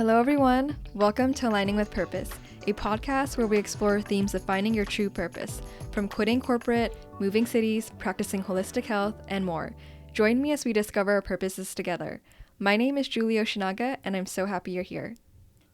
Hello everyone, welcome to Aligning with Purpose, a podcast where we explore themes of finding your true purpose, from quitting corporate, moving cities, practicing holistic health, and more. Join me as we discover our purposes together. My name is Julie Oshinaga, and I'm so happy you're here.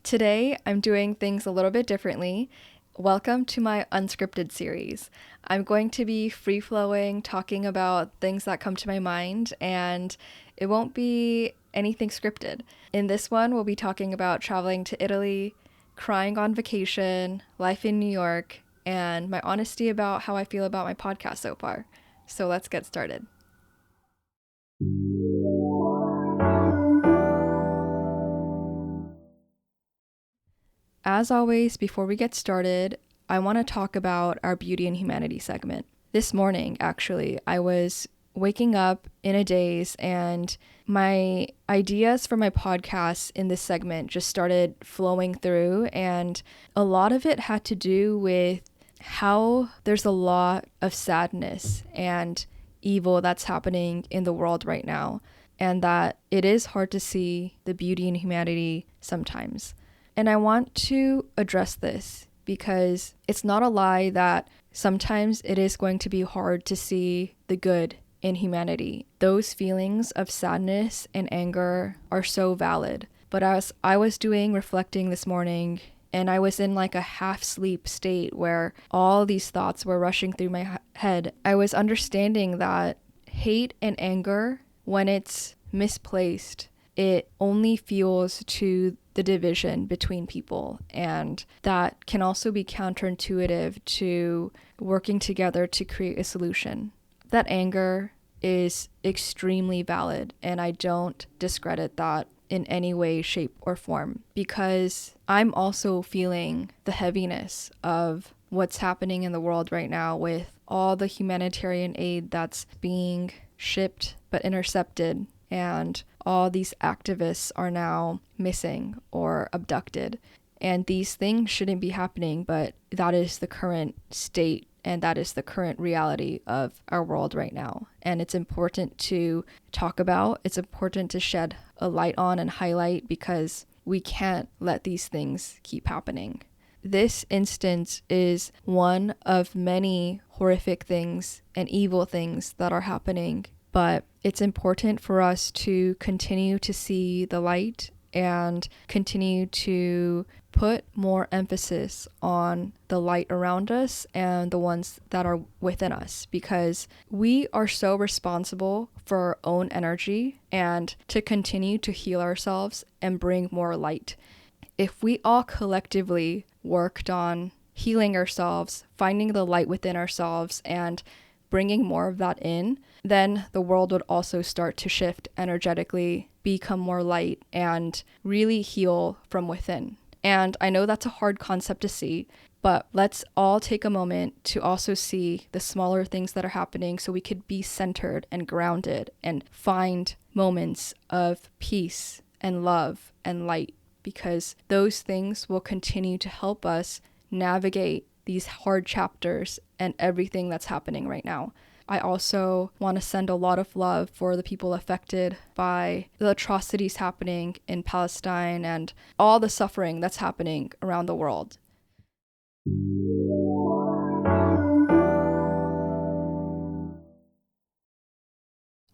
Today, I'm doing things a little bit differently. Welcome to my Unscripted Series. I'm going to be free-flowing, talking about things that come to my mind, and it won't be anything scripted. In this one, we'll be talking about traveling to Italy, crying on vacation, life in New York, and my honesty about how I feel about my podcast so far. So let's get started. As always, before we get started, I want to talk about our Beauty and Humanity segment. This morning, actually, I was waking up in a daze and my ideas for my podcast in this segment just started flowing through, and a lot of it had to do with how there's a lot of sadness and evil that's happening in the world right now, and that it is hard to see the beauty in humanity sometimes. And I want to address this because it's not a lie that sometimes it is going to be hard to see the good in humanity. Those feelings of sadness and anger are so valid. But as I was reflecting this morning, and I was in like a half sleep state where all these thoughts were rushing through my head, I was understanding that hate and anger, when it's misplaced, it only fuels to the division between people, and that can also be counterintuitive to working together to create a solution. That anger is extremely valid, and I don't discredit that in any way, shape, or form, because I'm also feeling the heaviness of what's happening in the world right now with all the humanitarian aid that's being shipped but intercepted, and all these activists are now missing or abducted. And these things shouldn't be happening, but that is the current state and that is the current reality of our world right now. And it's important to talk about, it's important to shed a light on and highlight, because we can't let these things keep happening. This instance is one of many horrific things and evil things that are happening, but it's important for us to continue to see the light and continue to put more emphasis on the light around us and the ones that are within us, because we are so responsible for our own energy and to continue to heal ourselves and bring more light. If we all collectively worked on healing ourselves, finding the light within ourselves, and bringing more of that in, then the world would also start to shift energetically, become more light, and really heal from within. And I know that's a hard concept to see, but let's all take a moment to also see the smaller things that are happening so we could be centered and grounded and find moments of peace and love and light, because those things will continue to help us navigate these hard chapters and everything that's happening right now. I also want to send a lot of love for the people affected by the atrocities happening in Palestine and all the suffering that's happening around the world.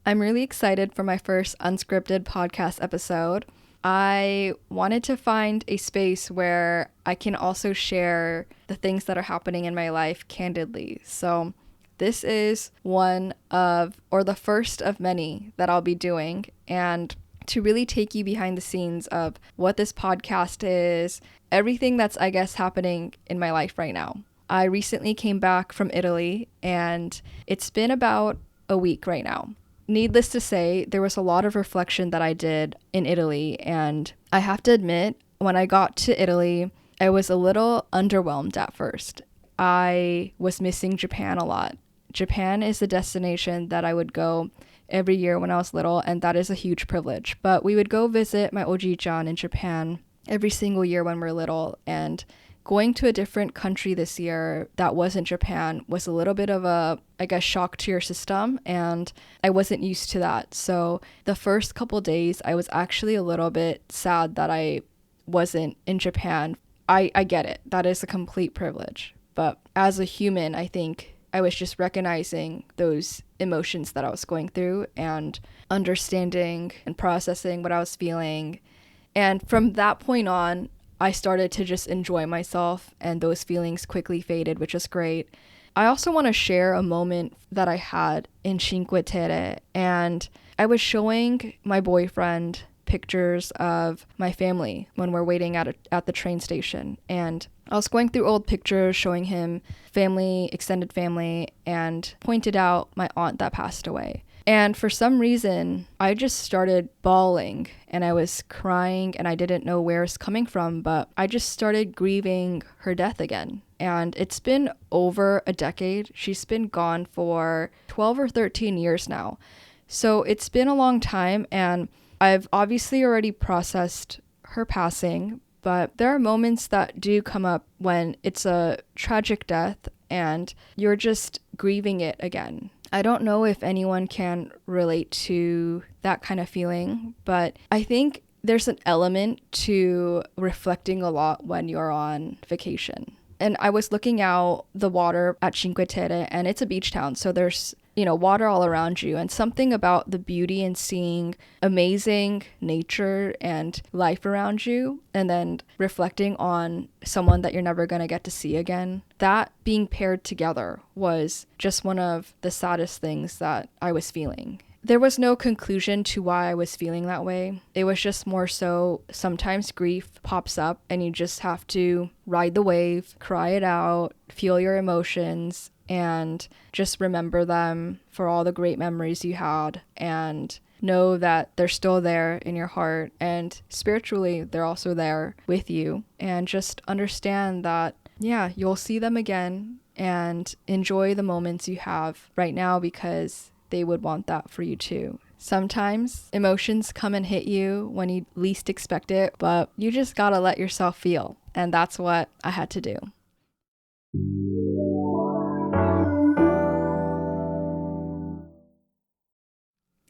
I'm really excited for my first unscripted podcast episode. I wanted to find a space where I can also share the things that are happening in my life candidly. So this is the first of many that I'll be doing, and to really take you behind the scenes of what this podcast is, everything that's, I guess, happening in my life right now. I recently came back from Italy, and it's been about a week right now. Needless to say, there was a lot of reflection that I did in Italy, and I have to admit, when I got to Italy, I was a little underwhelmed at first. I was missing Japan a lot. Japan is the destination that I would go every year when I was little, and that is a huge privilege. But we would go visit my Oji-chan in Japan every single year when we were little, and going to a different country this year that wasn't Japan was a little bit of a, shock to your system, and I wasn't used to that. So the first couple days, I was actually a little bit sad that I wasn't in Japan. I get it. That is a complete privilege. But as a human, I think I was just recognizing those emotions that I was going through and understanding and processing what I was feeling. And from that point on, I started to just enjoy myself, and those feelings quickly faded, which is great. I also want to share a moment that I had in Cinque Terre, and I was showing my boyfriend pictures of my family when we're waiting at the train station. And I was going through old pictures, showing him family, extended family, and pointed out my aunt that passed away. And for some reason, I just started bawling and I was crying and I didn't know where it's coming from, but I just started grieving her death again. And it's been over a decade. She's been gone for 12 or 13 years now. So it's been a long time, and I've obviously already processed her passing, but there are moments that do come up when it's a tragic death and you're just grieving it again. I don't know if anyone can relate to that kind of feeling, but I think there's an element to reflecting a lot when you're on vacation. And I was looking out the water at Cinque Terre, and it's a beach town, so there's water all around you, and something about the beauty and seeing amazing nature and life around you, and then reflecting on someone that you're never going to get to see again. That being paired together was just one of the saddest things that I was feeling. There was no conclusion to why I was feeling that way. It was just more so sometimes grief pops up and you just have to ride the wave, cry it out, feel your emotions, and just remember them for all the great memories you had, and know that they're still there in your heart, and spiritually they're also there with you. And just understand that, yeah, you'll see them again, and enjoy the moments you have right now because they would want that for you too. Sometimes emotions come and hit you when you least expect it, but you just gotta let yourself feel. And that's what I had to do.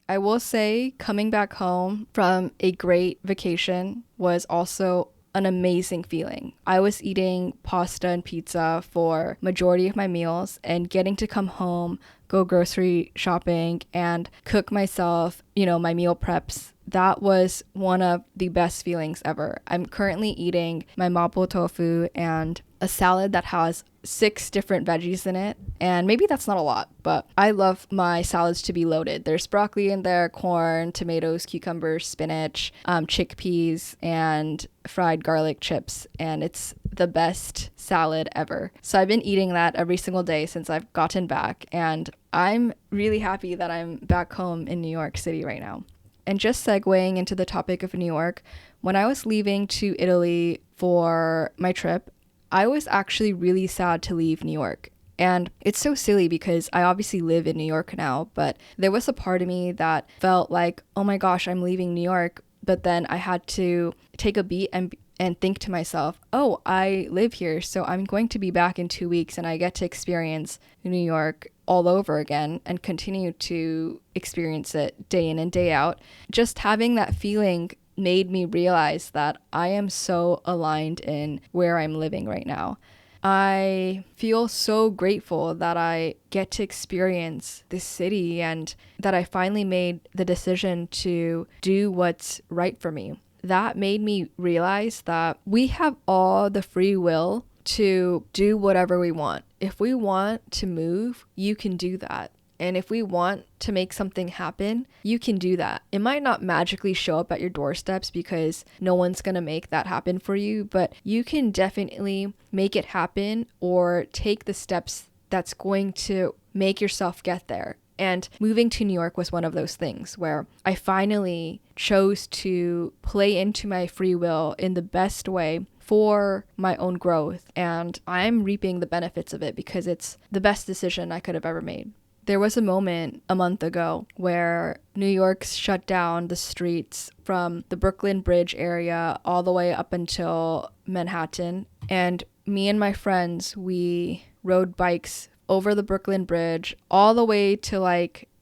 I will say coming back home from a great vacation was also an amazing feeling. I was eating pasta and pizza for majority of my meals, and getting to come home, go grocery shopping, and cook myself, my meal preps. That was one of the best feelings ever. I'm currently eating my mapo tofu and a salad that has 6 different veggies in it. And maybe that's not a lot, but I love my salads to be loaded. There's broccoli in there, corn, tomatoes, cucumbers, spinach, chickpeas, and fried garlic chips. And it's the best salad ever. So I've been eating that every single day since I've gotten back. And I'm really happy that I'm back home in New York City right now. And just segueing into the topic of New York, when I was leaving to Italy for my trip, I was actually really sad to leave New York. And it's so silly because I obviously live in New York now, but there was a part of me that felt like, oh my gosh, I'm leaving New York. But then I had to take a beat and think to myself, oh, I live here, so I'm going to be back in 2 weeks and I get to experience New York all over again and continue to experience it day in and day out. Just having that feeling made me realize that I am so aligned in where I'm living right now. I feel so grateful that I get to experience this city and that I finally made the decision to do what's right for me. That made me realize that we have all the free will to do whatever we want. If we want to move, you can do that. And if we want to make something happen, you can do that. It might not magically show up at your doorsteps because no one's going to make that happen for you, but you can definitely make it happen or take the steps that's going to make yourself get there. And moving to New York was one of those things where I finally chose to play into my free will in the best way for my own growth. And I'm reaping the benefits of it because it's the best decision I could have ever made. There was a moment a month ago where New York shut down the streets from the Brooklyn Bridge area all the way up until Manhattan. And me and my friends, we rode bikes over the Brooklyn Bridge all the way to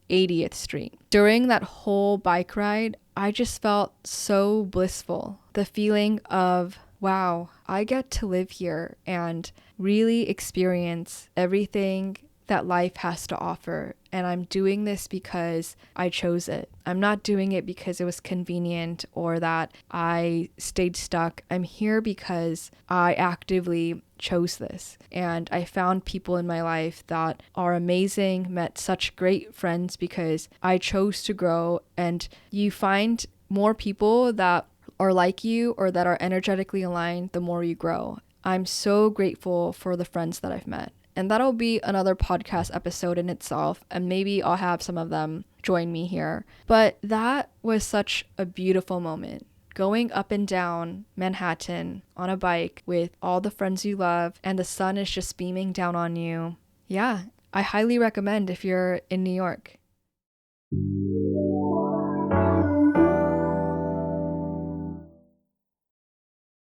80th Street. During that whole bike ride, I just felt so blissful. The feeling of, wow, I get to live here and really experience everything that life has to offer. And I'm doing this because I chose it. I'm not doing it because it was convenient or that I stayed stuck. I'm here because I actively chose this. And I found people in my life that are amazing, met such great friends because I chose to grow. And you find more people that are like you or that are energetically aligned the more you grow. I'm so grateful for the friends that I've met. And that'll be another podcast episode in itself, and maybe I'll have some of them join me here. But that was such a beautiful moment. Going up and down Manhattan on a bike with all the friends you love, and the sun is just beaming down on you. Yeah, I highly recommend if you're in New York.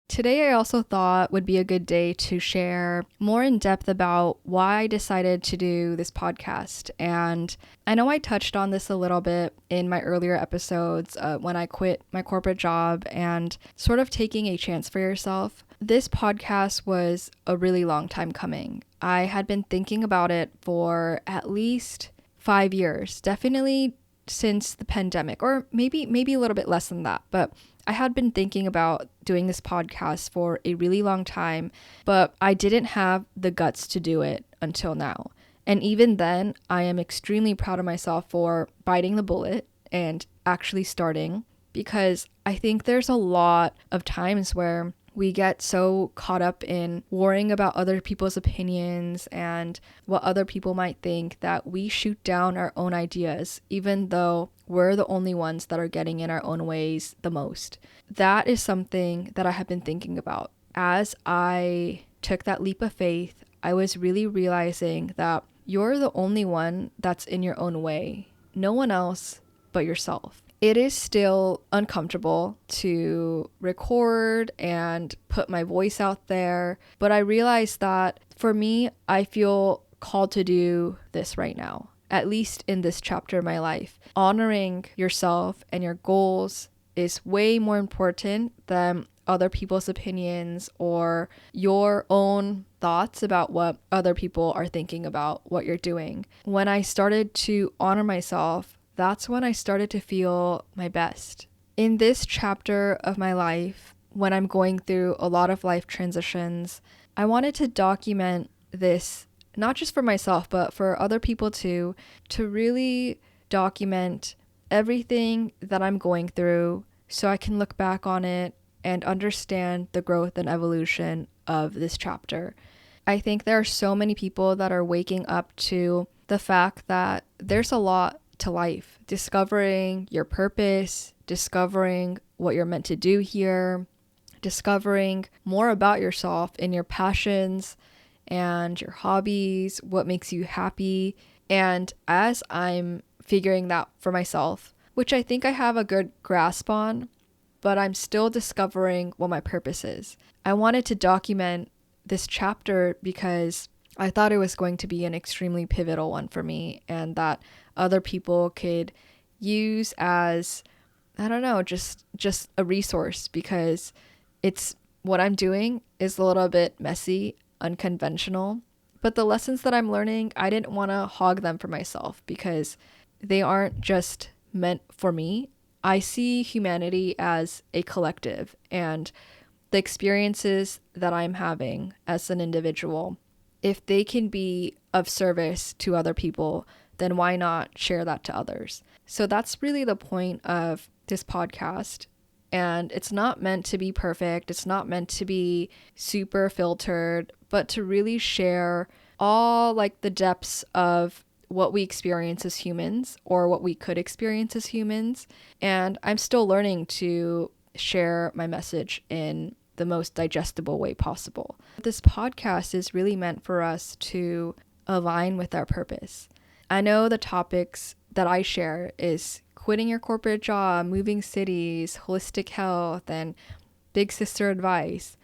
Today, I also thought would be a good day to share more in depth about why I decided to do this podcast. And I know I touched on this a little bit in my earlier episodes when I quit my corporate job and sort of taking a chance for yourself. This podcast was a really long time coming. I had been thinking about it for at least 5 years, definitely since the pandemic, or maybe a little bit less than that. But I had been thinking about doing this podcast for a really long time, but I didn't have the guts to do it until now. And even then, I am extremely proud of myself for biting the bullet and actually starting, because I think there's a lot of times where we get so caught up in worrying about other people's opinions and what other people might think that we shoot down our own ideas, even though we're the only ones that are getting in our own ways the most. That is something that I have been thinking about. As I took that leap of faith, I was really realizing that you're the only one that's in your own way. No one else but yourself. It is still uncomfortable to record and put my voice out there, but I realized that for me, I feel called to do this right now, at least in this chapter of my life. Honoring yourself and your goals is way more important than other people's opinions or your own thoughts about what other people are thinking about what you're doing. When I started to honor myself, that's when I started to feel my best. In this chapter of my life, when I'm going through a lot of life transitions, I wanted to document this, not just for myself, but for other people too, to really document everything that I'm going through so I can look back on it and understand the growth and evolution of this chapter. I think there are so many people that are waking up to the fact that there's a lot to life, discovering your purpose, discovering what you're meant to do here, discovering more about yourself and your passions and your hobbies, what makes you happy. And as I'm figuring that for myself, which I think I have a good grasp on, but I'm still discovering what my purpose is. I wanted to document this chapter because I thought it was going to be an extremely pivotal one for me, and that other people could use as, I don't know, just a resource, because it's what I'm doing is a little bit messy, unconventional, but the lessons that I'm learning, I didn't want to hog them for myself because they aren't just meant for me. I see humanity as a collective, and the experiences that I'm having as an individual, if they can be of service to other people, then why not share that to others? So that's really the point of this podcast. And it's not meant to be perfect. It's not meant to be super filtered, but to really share all like the depths of what we experience as humans, or what we could experience as humans. And I'm still learning to share my message in the most digestible way possible. This podcast is really meant for us to align with our purpose. I know the topics that I share is quitting your corporate job, moving cities, holistic health, and big sister advice.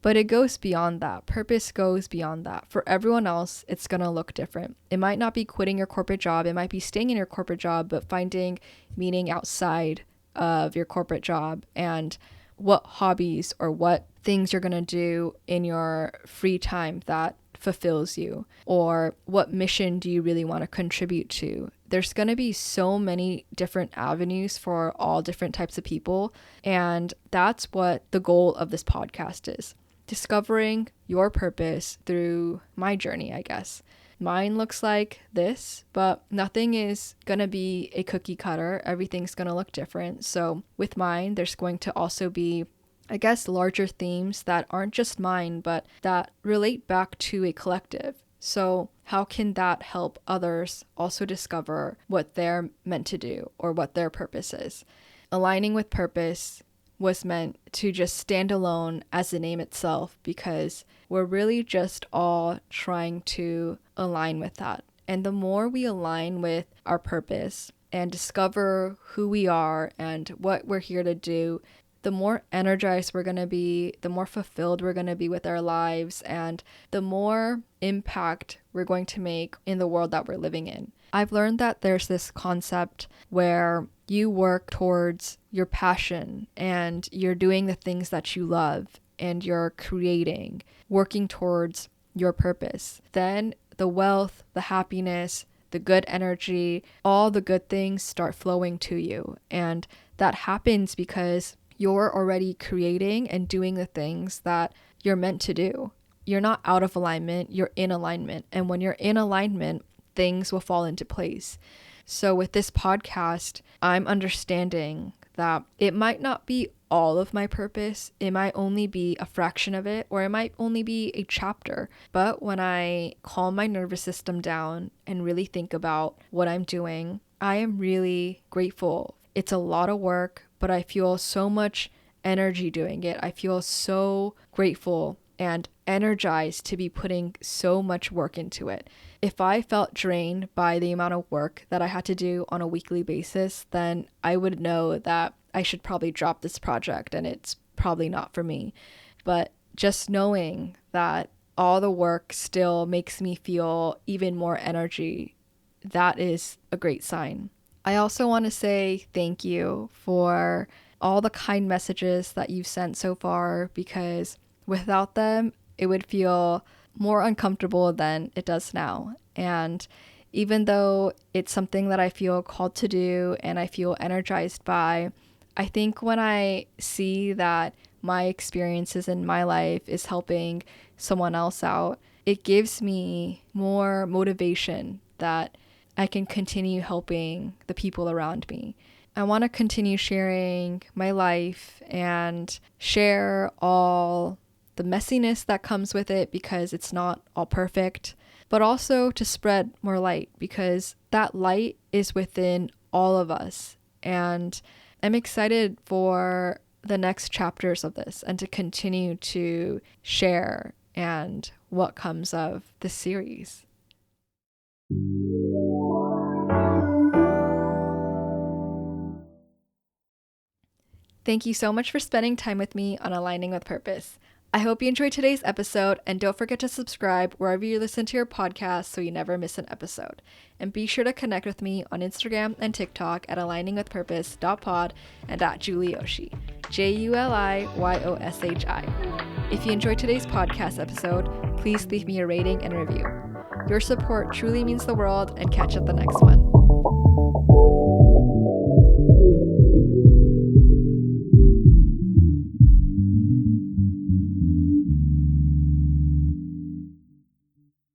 But it goes beyond that. Purpose goes beyond that. For everyone else, it's going to look different. It might not be quitting your corporate job. It might be staying in your corporate job, but finding meaning outside of your corporate job and what hobbies or what things you're going to do in your free time that fulfills you, or what mission do you really want to contribute to. There's going to be so many different avenues for all different types of people, and that's what the goal of this podcast is. Discovering your purpose through my journey, I guess. Mine looks like this, but nothing is going to be a cookie cutter. Everything's going to look different. So with mine, there's going to also be, I guess, larger themes that aren't just mine, but that relate back to a collective. So how can that help others also discover what they're meant to do or what their purpose is? Aligning with purpose was meant to just stand alone as the name itself, because we're really just all trying to align with that. And the more we align with our purpose and discover who we are and what we're here to do, the more energized we're going to be, the more fulfilled we're going to be with our lives, and the more impact we're going to make in the world that we're living in. I've learned that there's this concept where you work towards your passion and you're doing the things that you love and you're creating, working towards your purpose. Then the wealth, the happiness, the good energy, all the good things start flowing to you. And that happens because you're already creating and doing the things that you're meant to do. You're not out of alignment, you're in alignment. And when you're in alignment, things will fall into place. So with this podcast, I'm understanding that it might not be all of my purpose. It might only be a fraction of it, or it might only be a chapter. But when I calm my nervous system down and really think about what I'm doing, I am really grateful. It's a lot of work, but I feel so much energy doing it. I feel so grateful and energized to be putting so much work into it. If I felt drained by the amount of work that I had to do on a weekly basis, then I would know that I should probably drop this project and it's probably not for me. But just knowing that all the work still makes me feel even more energy, that is a great sign. I also want to say thank you for all the kind messages that you've sent so far, because without them, it would feel more uncomfortable than it does now. And even though it's something that I feel called to do and I feel energized by, I think when I see that my experiences in my life is helping someone else out, it gives me more motivation that I can continue helping the people around me. I want to continue sharing my life and share all the messiness that comes with it, because it's not all perfect, but also to spread more light, because that light is within all of us. And I'm excited for the next chapters of this and to continue to share and what comes of this series. Thank you so much for spending time with me on Aligning with Purpose. I hope you enjoyed today's episode, and don't forget to subscribe wherever you listen to your podcast so you never miss an episode. And be sure to connect with me on Instagram and TikTok at aligningwithpurpose.pod and at Julioshi, JULIYOSHI. If you enjoyed today's podcast episode, please leave me a rating and review. Your support truly means the world, and catch you at the next one.